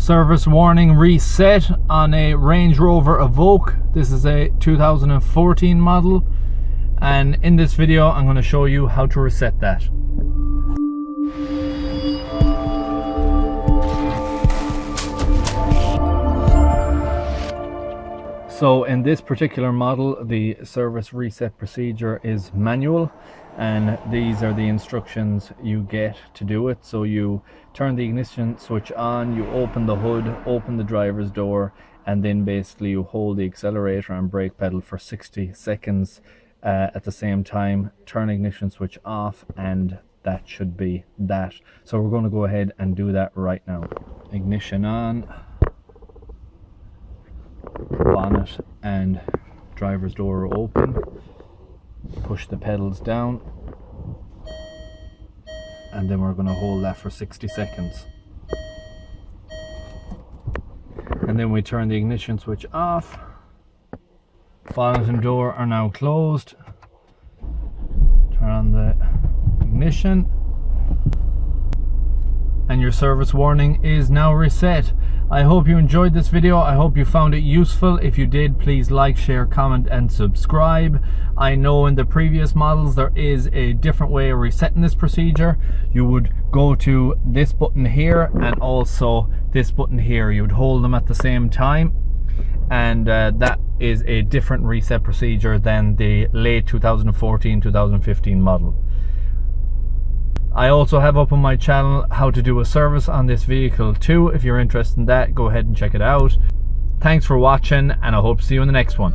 Service warning reset on a Range Rover Evoque. This is a 2014 model, and in this video I'm going to show you how to reset that. So in this particular model, the service reset procedure is manual, and these are the instructions you get to do it. So you turn the ignition switch on, you open the hood, open the driver's door, and then basically you hold the accelerator and brake pedal for 60 seconds at the same time, turn ignition switch off, and that should be that. So we're going to go ahead and do that right now. Ignition on, bonnet and driver's door open, push the pedals down, and then we're going to hold that for 60 seconds. And then we turn the ignition switch off. Bonnet and door are now closed. Turn on the ignition, and your service warning is now reset. I hope you enjoyed this video. I hope you found it useful. If you did, please like, share, comment and subscribe. I know in the previous models there is a different way of resetting this procedure. You would go to this button here and also this button here. You would hold them at the same time, and that is a different reset procedure than the late 2014-2015 model. I also have up on my channel how to do a service on this vehicle too. If you're interested in that, go ahead and check it out. Thanks for watching, and I hope to see you in the next one.